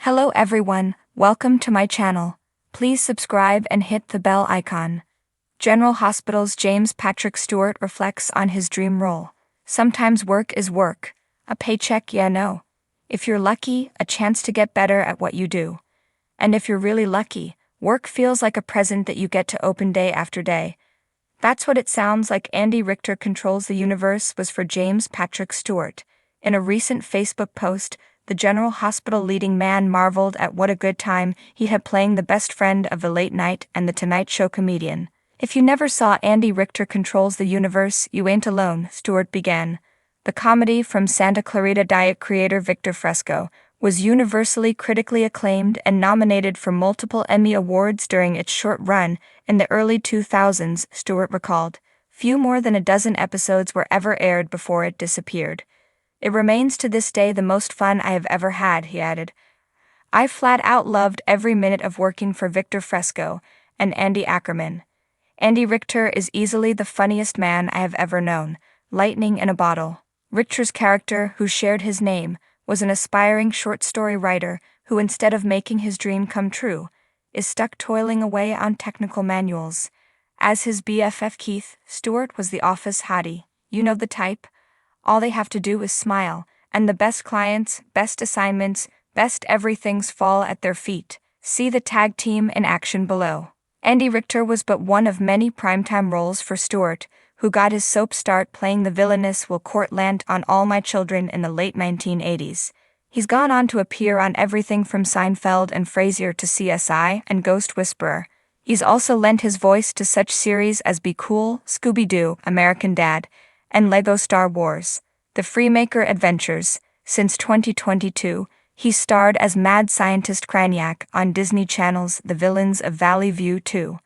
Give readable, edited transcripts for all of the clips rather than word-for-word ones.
Hello everyone, welcome to my channel. Please subscribe and hit the bell icon. General Hospital's James Patrick Stuart reflects on his dream role. Sometimes work is work. A paycheck, yeah, no. If you're lucky, a chance to get better at what you do. And if you're really lucky, work feels like a present that you get to open day after day. That's what it sounds like Andy Richter Controls the Universe was for James Patrick Stuart. In a recent Facebook post, the General Hospital leading man marveled at what a good time he had playing the best friend of the Late Night and the Tonight Show comedian. If you never saw Andy Richter Controls the Universe, you ain't alone, Stuart began. The comedy from Santa Clarita Diet creator Victor Fresco was universally critically acclaimed and nominated for multiple Emmy Awards during its short run in the early 2000s, Stuart recalled. Few more than a dozen episodes were ever aired before it disappeared. It remains to this day the most fun I have ever had, he added. I flat out loved every minute of working for Victor Fresco and Andy Ackerman. Andy Richter is easily the funniest man I have ever known, lightning in a bottle. Richter's character, who shared his name, was an aspiring short story writer who, instead of making his dream come true, is stuck toiling away on technical manuals. As his BFF Keith, Stuart was the office hottie. You know the type. All they have to do is smile, and the best clients, best assignments, best everythings fall at their feet. See the tag team in action below. Andy Richter was but one of many primetime roles for Stuart, who got his soap start playing the villainous Will Courtland on All My Children in the late 1980s. He's gone on to appear on everything from Seinfeld and Frasier to CSI and Ghost Whisperer. He's also lent his voice to such series as Be Cool, Scooby-Doo, American Dad, and Lego Star Wars: The Freemaker Adventures. Since 2022, he starred as mad scientist Craniac on Disney Channel's The Villains of Valley View 2.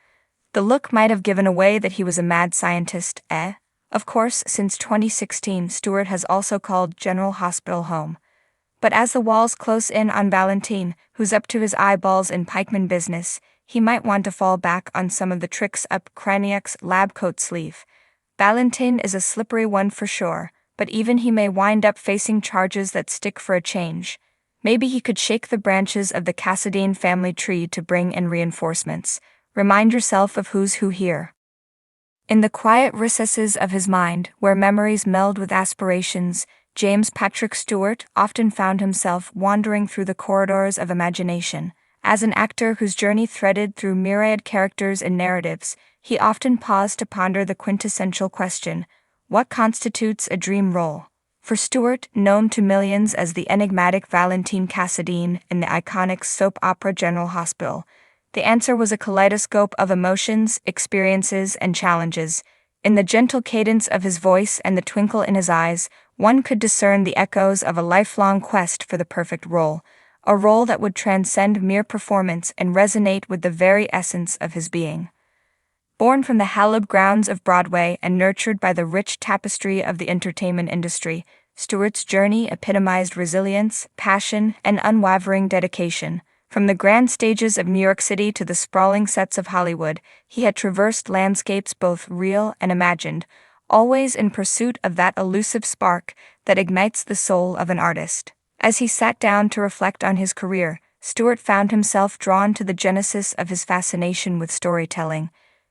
The look might have given away that he was a mad scientist, eh? Of course, since 2016, Stuart has also called General Hospital home. But as the walls close in on Valentine, who's up to his eyeballs in pikeman business, he might want to fall back on some of the tricks up Craniac's lab coat sleeve. Valentine is a slippery one for sure, but even he may wind up facing charges that stick for a change. Maybe he could shake the branches of the Cassadine family tree to bring in reinforcements. Remind yourself of who's who here. In the quiet recesses of his mind, where memories meld with aspirations, James Patrick Stuart often found himself wandering through the corridors of imagination. As an actor whose journey threaded through myriad characters and narratives, he often paused to ponder the quintessential question: what constitutes a dream role? For Stuart, known to millions as the enigmatic Valentine Cassadine in the iconic soap opera General Hospital, the answer was a kaleidoscope of emotions, experiences, and challenges. In the gentle cadence of his voice and the twinkle in his eyes, one could discern the echoes of a lifelong quest for the perfect role, a role that would transcend mere performance and resonate with the very essence of his being. Born from the hallowed grounds of Broadway and nurtured by the rich tapestry of the entertainment industry, Stuart's journey epitomized resilience, passion, and unwavering dedication. From the grand stages of New York City to the sprawling sets of Hollywood, he had traversed landscapes both real and imagined, always in pursuit of that elusive spark that ignites the soul of an artist. As he sat down to reflect on his career, Stuart found himself drawn to the genesis of his fascination with storytelling.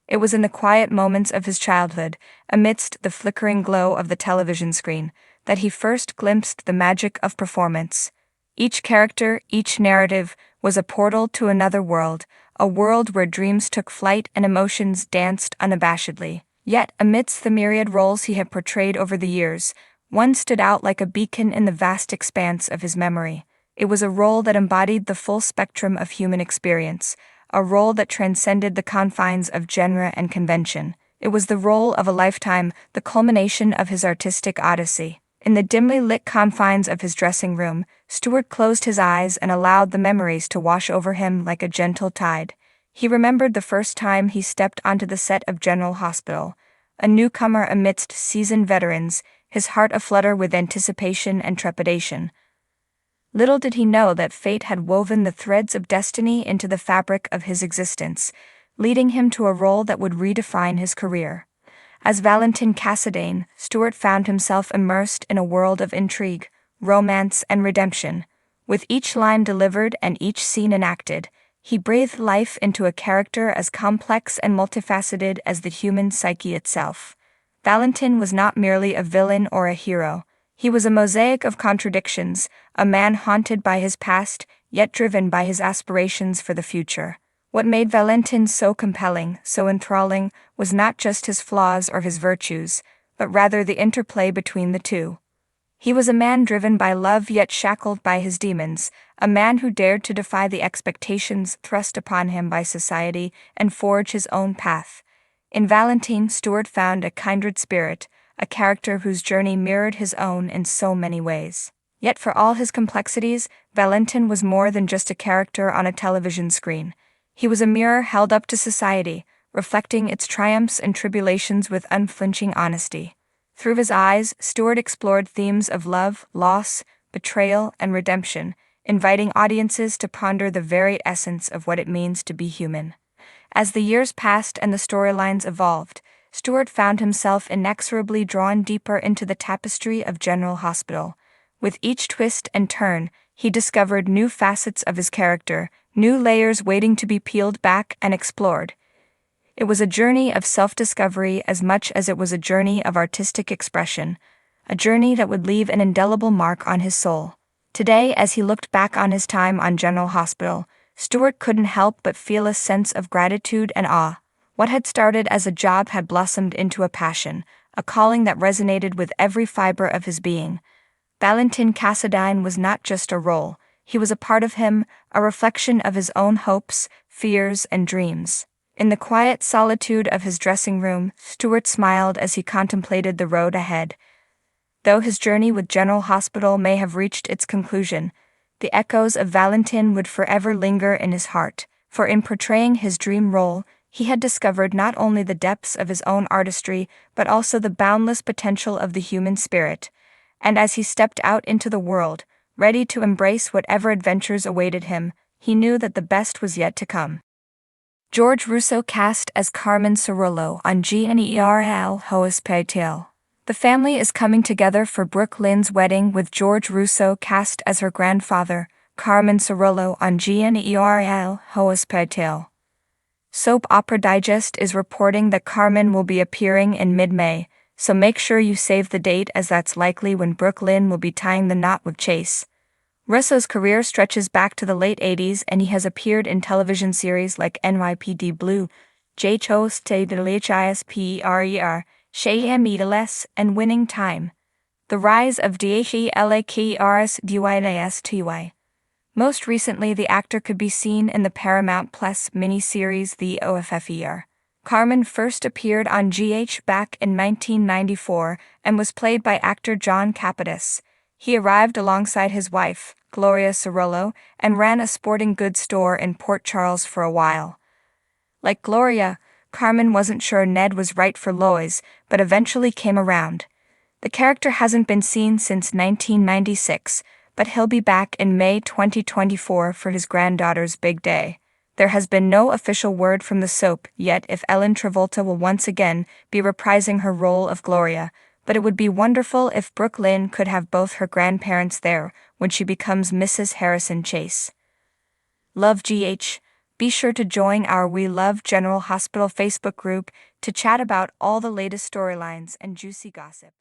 It was in the quiet moments of his childhood, amidst the flickering glow of the television screen, that he first glimpsed the magic of performance. Each character, each narrative, was a portal to another world, a world where dreams took flight and emotions danced unabashedly. Yet, amidst the myriad roles he had portrayed over the years, one stood out like a beacon in the vast expanse of his memory. It was a role that embodied the full spectrum of human experience, a role that transcended the confines of genre and convention. It was the role of a lifetime, the culmination of his artistic odyssey. In the dimly lit confines of his dressing room, Stuart closed his eyes and allowed the memories to wash over him like a gentle tide. He remembered the first time he stepped onto the set of General Hospital, a newcomer amidst seasoned veterans, his heart aflutter with anticipation and trepidation. Little did he know that fate had woven the threads of destiny into the fabric of his existence, leading him to a role that would redefine his career. As Valentine Cassadine, Stuart found himself immersed in a world of intrigue, romance, and redemption. With each line delivered and each scene enacted, he breathed life into a character as complex and multifaceted as the human psyche itself. Valentin was not merely a villain or a hero. He was a mosaic of contradictions, a man haunted by his past, yet driven by his aspirations for the future. What made Valentin so compelling, so enthralling, was not just his flaws or his virtues, but rather the interplay between the two. He was a man driven by love yet shackled by his demons, a man who dared to defy the expectations thrust upon him by society and forge his own path. In Valentin, Stuart found a kindred spirit, a character whose journey mirrored his own in so many ways. Yet for all his complexities, Valentin was more than just a character on a television screen. He was a mirror held up to society, reflecting its triumphs and tribulations with unflinching honesty. Through his eyes, Stuart explored themes of love, loss, betrayal, and redemption, inviting audiences to ponder the very essence of what it means to be human. As the years passed and the storylines evolved, Stuart found himself inexorably drawn deeper into the tapestry of General Hospital. With each twist and turn, he discovered new facets of his character, new layers waiting to be peeled back and explored. It was a journey of self-discovery as much as it was a journey of artistic expression, a journey that would leave an indelible mark on his soul. Today, as he looked back on his time on General Hospital, Stuart couldn't help but feel a sense of gratitude and awe. What had started as a job had blossomed into a passion, a calling that resonated with every fiber of his being. Valentin Cassadine was not just a role, he was a part of him, a reflection of his own hopes, fears, and dreams. In the quiet solitude of his dressing room, Stuart smiled as he contemplated the road ahead. Though his journey with General Hospital may have reached its conclusion, the echoes of Valentin would forever linger in his heart, for in portraying his dream role, he had discovered not only the depths of his own artistry but also the boundless potential of the human spirit. And as he stepped out into the world, ready to embrace whatever adventures awaited him, he knew that the best was yet to come. George Russo cast as Carmen Cerullo on General Hospital. The family is coming together for Brooke Lynn's wedding, with George Russo cast as her grandfather, Carmen Cerullo on General Hospital. Soap Opera Digest is reporting that Carmen will be appearing in mid-May, so make sure you save the date, as that's likely when Brooke Lynn will be tying the knot with Chase. Russo's career stretches back to the late 80s, and he has appeared in television series like NYPD Blue, JHOS TDLHISPRER, Shayam Eatles, and Winning Time. The Rise of DHELAKRS Most recently, the actor could be seen in the Paramount Plus miniseries The OFFER. Carmen first appeared on GH back in 1994 and was played by actor John Capodis. He arrived alongside his wife, Gloria Cerullo, and ran a sporting goods store in Port Charles for a while. Like Gloria, Carmen wasn't sure Ned was right for Lois, but eventually came around. The character hasn't been seen since 1996, but he'll be back in May 2024 for his granddaughter's big day. There has been no official word from the soap yet if Ellen Travolta will once again be reprising her role of Gloria, but it would be wonderful if Brooke Lynn could have both her grandparents there when she becomes Mrs. Harrison Chase. Love GH. Be sure to join our We Love General Hospital Facebook group to chat about all the latest storylines and juicy gossip.